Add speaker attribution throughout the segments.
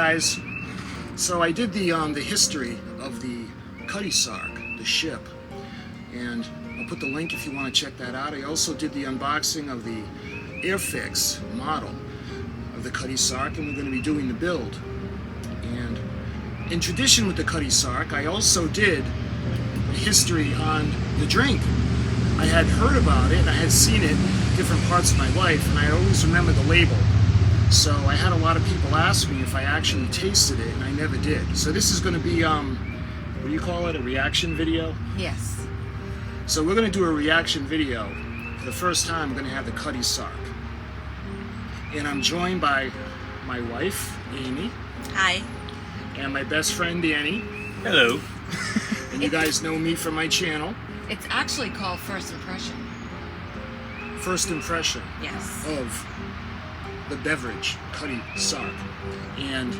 Speaker 1: guys. So I did the history of the CUTTY SARK, the ship, and I'll put the link if you want to check that out. I also did the unboxing of the Airfix model of the CUTTY SARK, and we're going to be doing the build. And in tradition with the CUTTY SARK, I also did a history on the drink. I had heard about it, and I had seen it in different parts of my life, and I always remember the label. So I had a lot of people ask me if I actually tasted it, and I never did. So this is going to be, what do you call it, a reaction video?
Speaker 2: Yes.
Speaker 1: So we're going to do a reaction video. For the first time, we're going to have the CUTTY SARK. And I'm joined by my wife, Amy.
Speaker 2: Hi.
Speaker 1: And my best friend, Danny.
Speaker 3: Hello.
Speaker 1: And you guys know me from my channel.
Speaker 2: It's actually called First Impression.
Speaker 1: First impression
Speaker 2: Yes.
Speaker 1: of the beverage, CUTTY SARK. And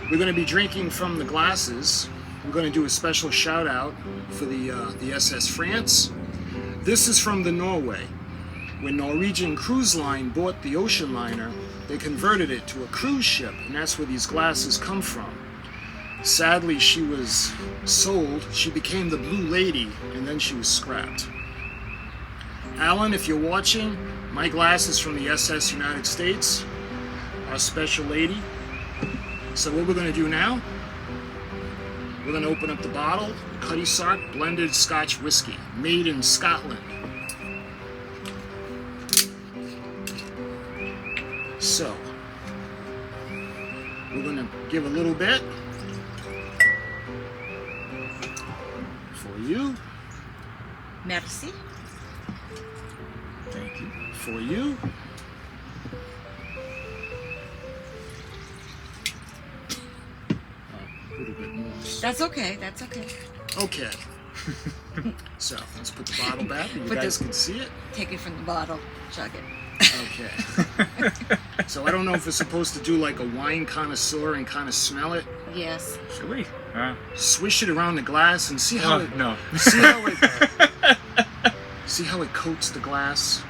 Speaker 1: we're going to be drinking from the glasses. We're going to do a special shout out for the SS France. This is from the Norway. When Norwegian Cruise Line bought the ocean liner, they converted it to a cruise ship, and that's where these glasses come from. Sadly, she was sold. She became the Blue Lady, and then she was scrapped. Alan, if you're watching, my glasses from the SS United States, our special lady. So what we're going to do now, we're going to open up the bottle, CUTTY SARK blended Scotch whiskey, made in Scotland. So, we're going to give a little bit for you.
Speaker 2: Merci.
Speaker 1: Thank you. For you. A little bit more.
Speaker 2: That's okay. That's okay.
Speaker 1: Okay. So, let's put the bottle back. You
Speaker 2: Put
Speaker 1: guys
Speaker 2: the-
Speaker 1: can see it.
Speaker 2: Take it from the bottle. Chug it.
Speaker 1: Okay. So, I don't know if we're supposed to do like a wine connoisseur and kind of smell it.
Speaker 2: Yes.
Speaker 3: Should we?
Speaker 1: Swish it around the glass and see how it...
Speaker 3: No.
Speaker 1: See how it... See how it coats the glass?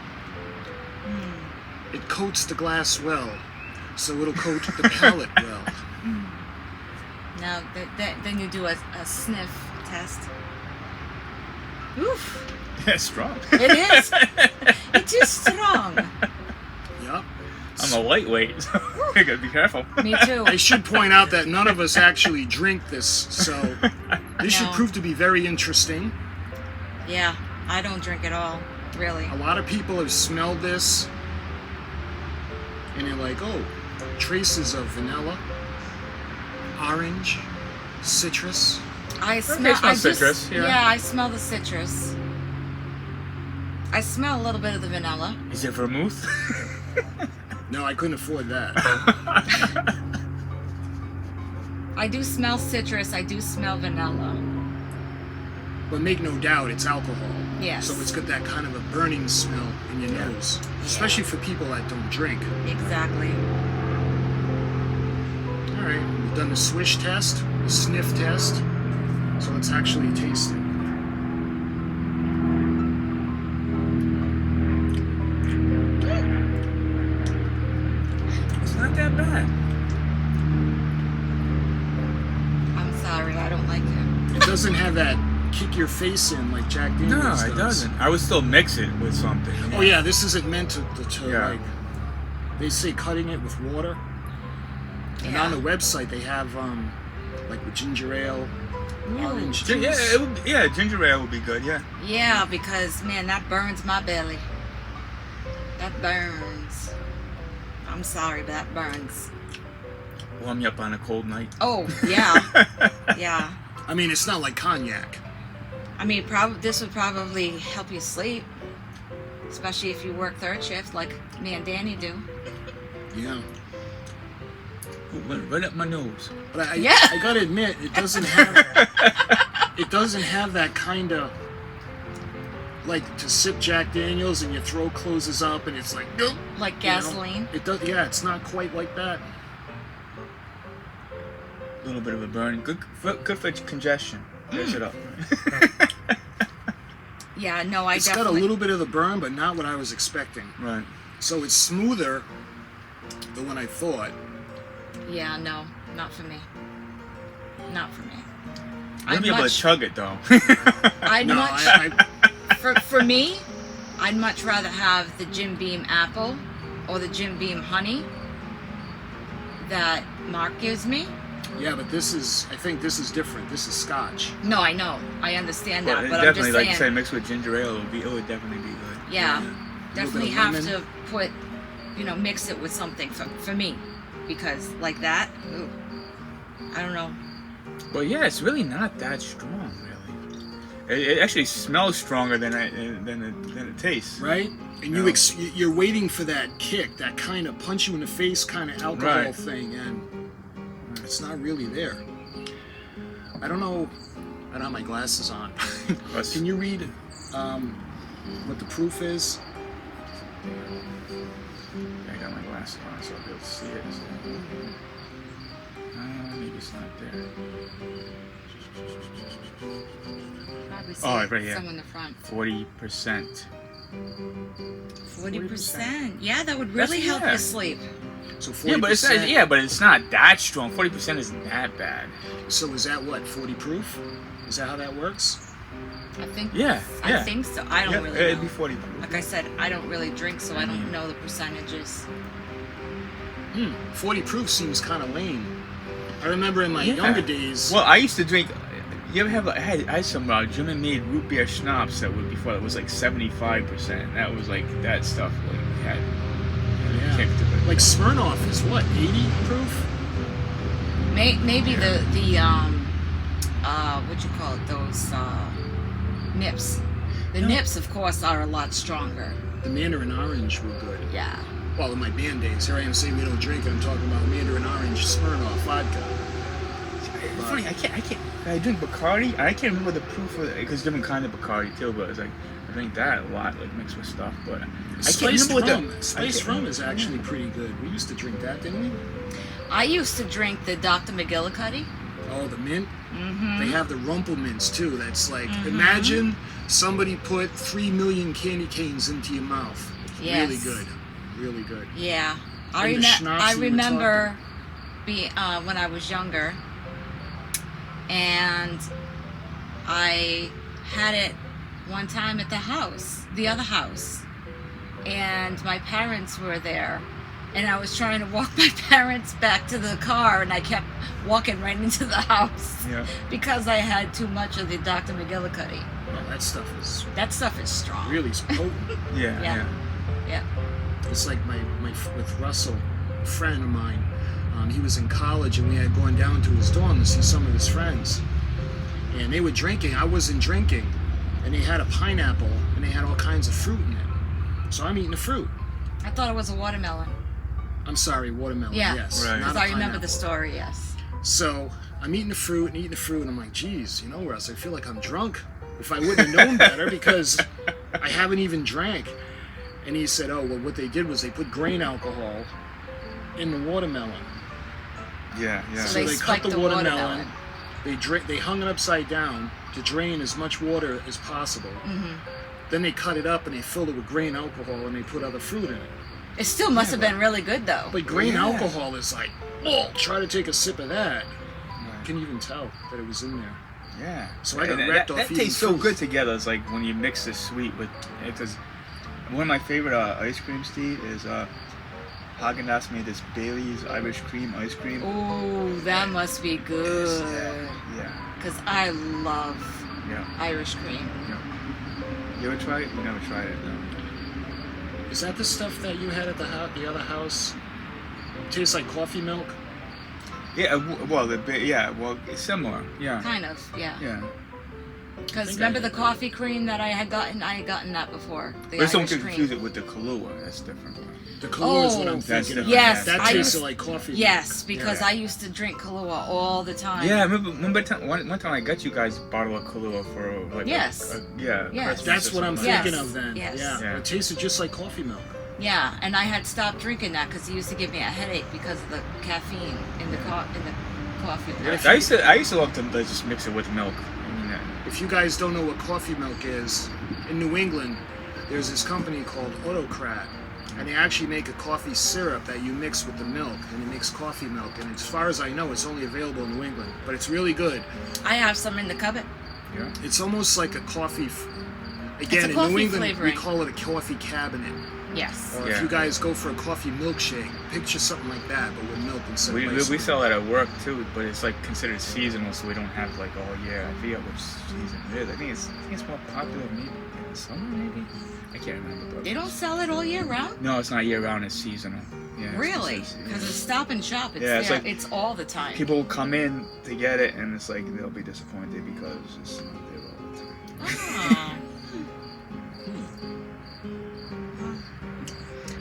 Speaker 1: It coats the glass well, so it'll coat the palate well.
Speaker 2: Now, then you do a sniff test. Oof.
Speaker 3: That's strong.
Speaker 2: It is. It is strong.
Speaker 1: Yep.
Speaker 3: I'm a lightweight, so I gotta be careful.
Speaker 2: Me too.
Speaker 1: I should point out that none of us actually drink this, so this should
Speaker 2: No.
Speaker 1: prove to be very interesting.
Speaker 2: Yeah, I don't drink at all, really.
Speaker 1: A lot of people have smelled this, and they're like, oh, traces of vanilla, orange, citrus.
Speaker 2: I
Speaker 3: smell
Speaker 2: smell
Speaker 3: citrus, yeah.
Speaker 2: Yeah, I smell the citrus. I smell a little bit of the vanilla.
Speaker 3: Is it vermouth?
Speaker 1: No, I couldn't afford that.
Speaker 2: I do smell citrus. I do smell vanilla.
Speaker 1: But make no doubt, it's alcohol.
Speaker 2: Yes.
Speaker 1: So it's got that kind of a burning smell in your nose, especially for people that don't drink.
Speaker 2: Exactly.
Speaker 1: All right, we've done the swish test, the sniff test, so let's actually taste it.
Speaker 3: It's not that bad.
Speaker 2: I'm sorry, I don't like it.
Speaker 1: It doesn't have that kick your face in like Jack Daniels
Speaker 3: No,
Speaker 1: does.
Speaker 3: it doesn't. I would still mix it with something.
Speaker 1: Oh yeah, this isn't meant to
Speaker 3: Yeah.
Speaker 1: like, they say cutting it with water. And
Speaker 2: Yeah.
Speaker 1: on the website they have like with ginger ale, orange juice.
Speaker 3: Yeah, ginger ale would be good. Yeah.
Speaker 2: Yeah, because man, that burns my belly. That burns. I'm sorry, but that burns.
Speaker 3: Warm you up on a cold night.
Speaker 2: Oh yeah, yeah.
Speaker 1: I mean, it's not like cognac.
Speaker 2: I mean, this would probably help you sleep, especially if you work third shift like me and Danny do.
Speaker 1: Yeah.
Speaker 3: Ooh, went right up my nose.
Speaker 1: But I
Speaker 2: Yeah.
Speaker 1: gotta admit, it doesn't have that kind of like to sip Jack Daniels and your throat closes up and it's like nope.
Speaker 2: Like gasoline.
Speaker 1: It does. Yeah, it's not quite like that.
Speaker 3: A little bit of a burn. Good for congestion. Mix it up.
Speaker 2: Yeah, no, I
Speaker 1: It's
Speaker 2: definitely.
Speaker 1: got a little bit of the burn, but not what I was expecting.
Speaker 3: Right.
Speaker 1: So it's smoother than what I thought.
Speaker 2: Yeah, no, not for me. Not for me.
Speaker 3: You'll be able to chug it though.
Speaker 2: I'd
Speaker 1: No,
Speaker 2: much for me, I'd much rather have the Jim Beam apple or the Jim Beam honey that Mark gives me.
Speaker 1: yeah, but I think this is different. This is Scotch.
Speaker 2: No, I know, I understand that,
Speaker 3: But
Speaker 2: but I'm
Speaker 3: definitely,
Speaker 2: just
Speaker 3: like
Speaker 2: saying.
Speaker 3: you said, mixed with ginger ale, it would definitely be good.
Speaker 2: Yeah,
Speaker 1: Yeah.
Speaker 2: definitely
Speaker 1: bit of
Speaker 2: have
Speaker 1: lemon.
Speaker 2: to put, mix it with something for me, because like that, ooh, I don't know.
Speaker 3: But yeah, it's really not that strong, really. It actually smells stronger than it tastes.
Speaker 1: Right? And
Speaker 3: No.
Speaker 1: you're waiting for that kick, that kind of punch you in the face kind of alcohol
Speaker 3: Right.
Speaker 1: thing, and it's not really there. I don't know. I don't have my glasses on.
Speaker 3: Us.
Speaker 1: Can you read what the proof is?
Speaker 3: I got my glasses on, so I'll be able to see it. Maybe it's not there.
Speaker 2: Probably see
Speaker 3: Oh,
Speaker 2: it
Speaker 3: right here.
Speaker 2: somewhere in the front.
Speaker 3: 40%.
Speaker 2: 40%. Yeah, that would really help
Speaker 3: yeah.
Speaker 2: you sleep.
Speaker 1: So 40%.
Speaker 3: Yeah, but it's not that strong. 40% isn't that bad.
Speaker 1: So is that what, 40 proof? Is that how that works?
Speaker 2: I think.
Speaker 3: Yeah,
Speaker 2: I
Speaker 3: yeah.
Speaker 2: think so. I don't
Speaker 3: Yeah,
Speaker 2: really
Speaker 3: it'd
Speaker 2: know.
Speaker 3: be 40 proof.
Speaker 2: Like I said, I don't really drink, so I don't know the percentages.
Speaker 1: 40 proof seems kind of lame. I remember in my
Speaker 3: Yeah.
Speaker 1: younger days.
Speaker 3: Well, I used to drink. You ever have? I had some German made root beer schnapps that would before it was like 75%. That was like that stuff. Like had.
Speaker 1: Yeah.
Speaker 3: Kicked to it.
Speaker 1: Like Smirnoff is what, 80 proof?
Speaker 2: Maybe the what you call it, those nips. The
Speaker 1: No.
Speaker 2: nips, of course, are a lot stronger.
Speaker 1: The Mandarin Orange were good.
Speaker 2: Yeah.
Speaker 1: Well, in my band days, here I am saying we don't drink, and I'm talking about Mandarin Orange Smirnoff vodka.
Speaker 3: It's funny. I can't. I drink Bacardi. I can't remember the proof of it because different kind of Bacardi too. But it's like I drink that a lot, like mixed with stuff. But I can't
Speaker 1: Spiced
Speaker 3: remember
Speaker 1: rum.
Speaker 3: what the
Speaker 1: Spiced rum is actually pretty good. We used to drink that, didn't we?
Speaker 2: I used to drink the Dr. McGillicuddy.
Speaker 1: Oh, the mint.
Speaker 2: Mm-hmm.
Speaker 1: They have the rumple mints too. That's like, imagine somebody put 3 million candy canes into your mouth.
Speaker 2: Yes.
Speaker 1: Really good. Really good.
Speaker 2: Yeah.
Speaker 1: And the schnapps
Speaker 2: I
Speaker 1: you were
Speaker 2: remember when I was younger, and I had it one time at the other house, and my parents were there, and I was trying to walk my parents back to the car, and I kept walking right into the house
Speaker 3: Yeah.
Speaker 2: because I had too much of the Dr. McGillicuddy.
Speaker 1: Oh, that stuff is
Speaker 2: That stuff is strong.
Speaker 1: really potent.
Speaker 3: Yeah.
Speaker 2: Yeah. Yeah.
Speaker 1: It's like my with Russell, a friend of mine. He was in college, and we had gone down to his dorm to see some of his friends, and they were drinking. I wasn't drinking, and they had a pineapple, and they had all kinds of fruit in it. So I'm eating the fruit.
Speaker 2: I thought it was a watermelon.
Speaker 1: I'm sorry, watermelon.
Speaker 2: Yeah.
Speaker 1: Yes,
Speaker 3: Right.
Speaker 1: not
Speaker 2: Because
Speaker 1: a
Speaker 2: I remember
Speaker 1: pineapple.
Speaker 2: the story, yes.
Speaker 1: So I'm eating the fruit, and I'm like, geez, Russ, I feel like I'm drunk. If I would have known better, because I haven't even drank. And he said, oh, well, what they did was they put grain alcohol in the watermelon.
Speaker 3: Yeah. Yeah.
Speaker 2: So
Speaker 1: So
Speaker 2: they
Speaker 1: they cut
Speaker 2: spiked
Speaker 1: the
Speaker 2: the
Speaker 1: watermelon.
Speaker 2: watermelon.
Speaker 1: They hung it upside down to drain as much water as possible.
Speaker 2: Mm-hmm.
Speaker 1: Then they cut it up and they filled it with grain alcohol and they put other fruit in it.
Speaker 2: It still must have been really good, though.
Speaker 1: But grain
Speaker 3: Yeah.
Speaker 1: alcohol is like, oh, try to take a say of that.
Speaker 3: Right.
Speaker 1: You can even tell that it was in there.
Speaker 3: Yeah.
Speaker 1: So I got
Speaker 3: And
Speaker 1: wrecked
Speaker 3: that,
Speaker 1: off
Speaker 3: that
Speaker 1: eating
Speaker 3: tastes so
Speaker 1: fruit.
Speaker 3: good together. It's like when you mix the sweet with it. Because one of my favorite ice cream, Steve, is Haagen-Dazs made this Bailey's Irish cream ice cream.
Speaker 2: Ooh, that must be good.
Speaker 3: Yeah.
Speaker 2: Because I love
Speaker 3: Yeah.
Speaker 2: Irish cream.
Speaker 3: You ever try it? You never tried it, no.
Speaker 1: Is that the stuff that you had at the other house? Tastes like coffee milk?
Speaker 3: Yeah. It's similar. Yeah.
Speaker 2: Kind of, yeah.
Speaker 3: Yeah.
Speaker 2: Because
Speaker 1: think
Speaker 2: remember
Speaker 1: I-
Speaker 2: the coffee cream that I had gotten? I had gotten that before. The
Speaker 3: But don't
Speaker 2: Irish
Speaker 3: confuse
Speaker 2: cream.
Speaker 3: it with the Kahlua. That's different.
Speaker 1: The Kahlua is what
Speaker 2: Oh,
Speaker 1: I'm
Speaker 3: that's
Speaker 1: thinking of.
Speaker 3: different.
Speaker 2: Yes,
Speaker 1: That
Speaker 2: I
Speaker 1: tasted
Speaker 2: used-
Speaker 1: like coffee
Speaker 2: Yes,
Speaker 1: milk.
Speaker 2: because
Speaker 3: Yeah.
Speaker 2: I used to drink Kahlua all the time.
Speaker 3: Yeah, remember one time I got you guys a bottle of Kahlua for like
Speaker 2: Yes.
Speaker 3: yeah.
Speaker 2: Yes.
Speaker 3: Christmas
Speaker 1: That's
Speaker 3: or
Speaker 1: what I'm
Speaker 3: something.
Speaker 2: Yes.
Speaker 1: thinking of then.
Speaker 2: Yes.
Speaker 1: Yeah.
Speaker 3: Yeah.
Speaker 1: It tasted just like coffee milk.
Speaker 2: Yeah, and I had stopped drinking that because it used to give me a headache because of the caffeine in the coffee.
Speaker 3: I used to love to just mix it with milk. I mean,
Speaker 1: If you guys don't know what coffee milk is, in New England, there's this company called Autocrat, and they actually make a coffee syrup that you mix with the milk, and it makes coffee milk. And as far as I know, it's only available in New England, but it's really good.
Speaker 2: I have some in the cupboard.
Speaker 3: Yeah.
Speaker 1: It's almost like a coffee.
Speaker 2: It's
Speaker 1: Again,
Speaker 2: a
Speaker 1: in
Speaker 2: coffee
Speaker 1: New England,
Speaker 2: flavoring.
Speaker 1: we call it a coffee cabinet.
Speaker 2: Yes.
Speaker 1: Or
Speaker 3: Yeah.
Speaker 1: if you guys go for a coffee milkshake, picture something like that, but with milk instead of ice
Speaker 3: We
Speaker 1: cream.
Speaker 3: sell that at work too, but it's like considered seasonal, so we don't have like all year. I forget which season it is. I think it's more popular maybe in the summer, maybe. I can't remember. But
Speaker 2: They don't sell it all year round?
Speaker 3: no, it's not year round. It's seasonal. Yeah. it's
Speaker 2: Really?
Speaker 3: considered-
Speaker 2: Because it's Stop and Shop. It's
Speaker 3: Yeah, it's
Speaker 2: there.
Speaker 3: like-
Speaker 2: It's all the time.
Speaker 3: People will come in to get it, and it's like they'll be disappointed because it's not there all the time.
Speaker 2: Oh.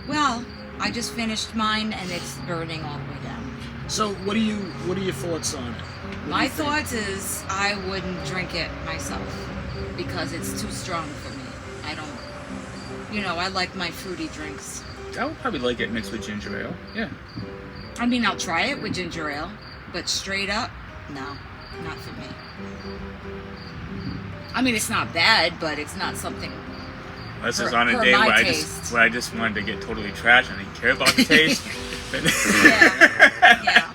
Speaker 2: Well, I just finished mine and it's burning all the way down.
Speaker 1: So, what are your thoughts on it? What do
Speaker 2: My
Speaker 1: you think?
Speaker 2: thoughts is I wouldn't drink it myself because it's too strong for me. I don't, I like my fruity drinks.
Speaker 3: I would probably like it mixed with ginger ale. Yeah.
Speaker 2: I mean, I'll try it with ginger ale, but straight up, no, not for me. I mean, it's not bad, but it's not something.
Speaker 3: Unless it's
Speaker 2: For-
Speaker 3: on a
Speaker 2: for
Speaker 3: day
Speaker 2: my
Speaker 3: where
Speaker 2: taste.
Speaker 3: I just wanted to get totally trash and I didn't care about the taste.
Speaker 2: Yeah.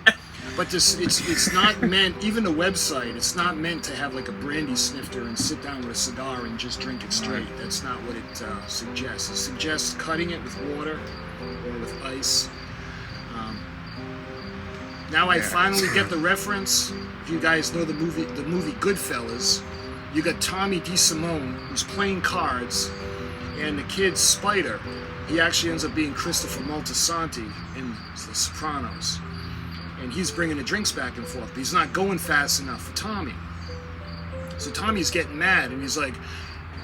Speaker 1: But it's not meant, even the website, it's not meant to have like a brandy snifter and sit down with a cigar and just drink it straight. That's not what it suggests. It suggests cutting it with water or with ice. Now I
Speaker 3: Yeah.
Speaker 1: finally get the reference. If you guys know the movie Goodfellas, you got Tommy DeSimone who's playing cards, and the kid Spider, he actually ends up being Christopher Moltisanti in The Sopranos. And he's bringing the drinks back and forth, but he's not going fast enough for Tommy. So Tommy's getting mad, and he's like,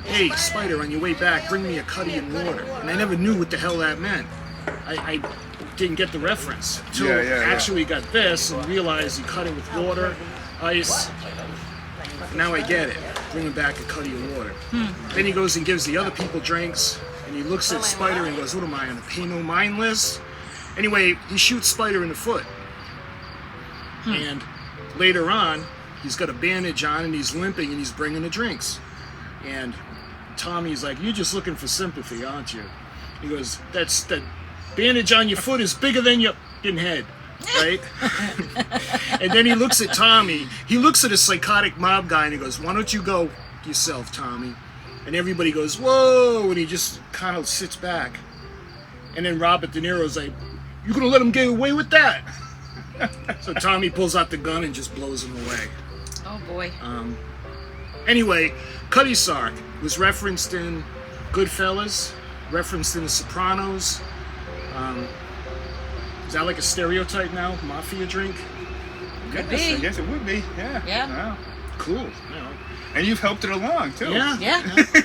Speaker 1: "Hey, Spider, on your way back, bring me a cutty and water." And I never knew what the hell that meant. I didn't get the reference until
Speaker 3: Yeah.
Speaker 1: I actually got this and realized you cut it with water, ice. Now I get it. Bring him back a cutty of water. Then he goes and gives the other people drinks, and he looks at Spider and goes, "What am I, on the pay no mind list?" Anyway, he shoots Spider in the foot. And later on, he's got a bandage on and he's limping and he's bringing the drinks. And Tommy's like, "You're just looking for sympathy, aren't you?" He goes, that bandage on your foot is bigger than your fucking head, right?" And then he looks at Tommy. He looks at a psychotic mob guy and he goes, "Why don't you go yourself, Tommy?" And everybody goes, "Whoa!" And he just kind of sits back. And then Robert De Niro's like, "You gonna let him get away with that?" So Tommy pulls out the gun and just blows him away.
Speaker 2: Oh boy.
Speaker 1: Anyway, Cutty Sark was referenced in Goodfellas, referenced in The Sopranos. Is that like a stereotype now? Mafia drink?
Speaker 2: Could
Speaker 3: Yes, I
Speaker 2: be.
Speaker 3: guess it would be. Yeah.
Speaker 2: Yeah.
Speaker 1: Cool. You know.
Speaker 3: And you've helped it along too.
Speaker 1: Yeah.
Speaker 2: Yeah.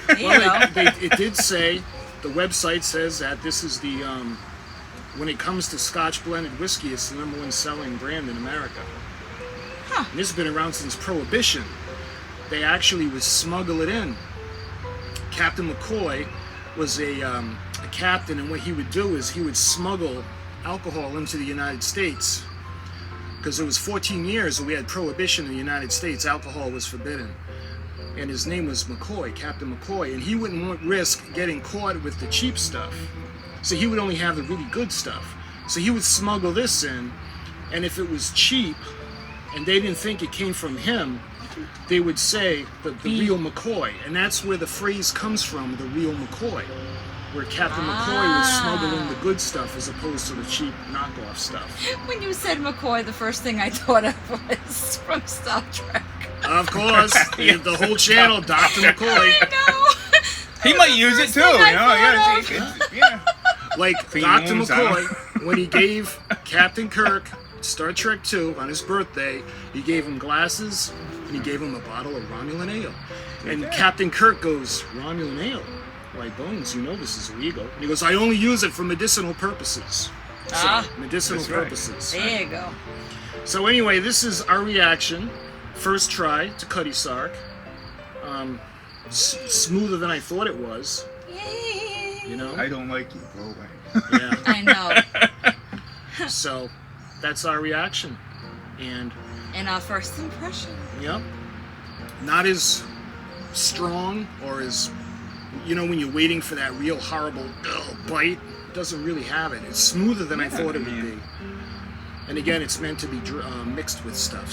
Speaker 2: There you
Speaker 1: Well,
Speaker 2: go.
Speaker 1: it did say, the website says that this is the, when it comes to Scotch blended whiskey, it's the #1 selling brand in America.
Speaker 2: Huh.
Speaker 1: And this has been around since Prohibition. They actually would smuggle it in. Captain McCoy was a captain, and what he would do is he would smuggle alcohol into the United States. Because it was 14 years that we had Prohibition in the United States, alcohol was forbidden. And his name was McCoy, Captain McCoy, and he wouldn't risk getting caught with the cheap stuff. So he would only have the really good stuff. So he would smuggle this in, and if it was cheap, and they didn't think it came from him, they would say the real McCoy. And that's where the phrase comes from, the real McCoy. Where Captain McCoy was smuggling the good stuff as opposed to the cheap knockoff stuff.
Speaker 2: When you said McCoy, the first thing I thought of was from Star Trek.
Speaker 1: Of course, the whole channel, Dr. McCoy.
Speaker 2: I know.
Speaker 3: He might use it too. You know,
Speaker 2: thing I thought
Speaker 3: yeah.
Speaker 1: Like
Speaker 3: Clean
Speaker 1: Dr.
Speaker 3: rooms,
Speaker 1: McCoy, when he gave Captain Kirk Star Trek II on his birthday, he gave him glasses and he gave him a bottle of Romulan ale. And Captain Kirk goes, "Romulan ale? Why, Bones, you know this is illegal." And he goes, "I only use it for medicinal purposes." So, medicinal
Speaker 3: That's right.
Speaker 1: purposes.
Speaker 2: There you go.
Speaker 1: So anyway, this is our reaction. First try to Cutty Sark. Smoother than I thought it was,
Speaker 2: Yay.
Speaker 1: you know?
Speaker 3: I don't like you. Go away.
Speaker 1: Yeah.
Speaker 2: I know.
Speaker 1: So that's our reaction. And,
Speaker 2: And our first impression.
Speaker 1: yep, not as strong or as, you know, when you're waiting for that real horrible bite, doesn't really have it. It's smoother than I
Speaker 3: Yeah,
Speaker 1: thought it
Speaker 3: I
Speaker 1: would
Speaker 3: mean-
Speaker 1: be. And again, it's meant to be mixed with stuff.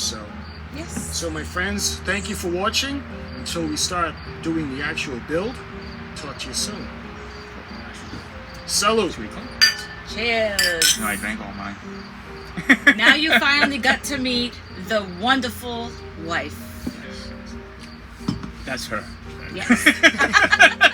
Speaker 2: Yes.
Speaker 1: So my friends, thank you for watching. Until we start doing the actual build, talk to you soon. Salute.
Speaker 3: Should we call?
Speaker 2: Cheers.
Speaker 3: No, I drank all mine.
Speaker 2: Now you finally got to meet the wonderful wife.
Speaker 3: That's her.
Speaker 2: Yes.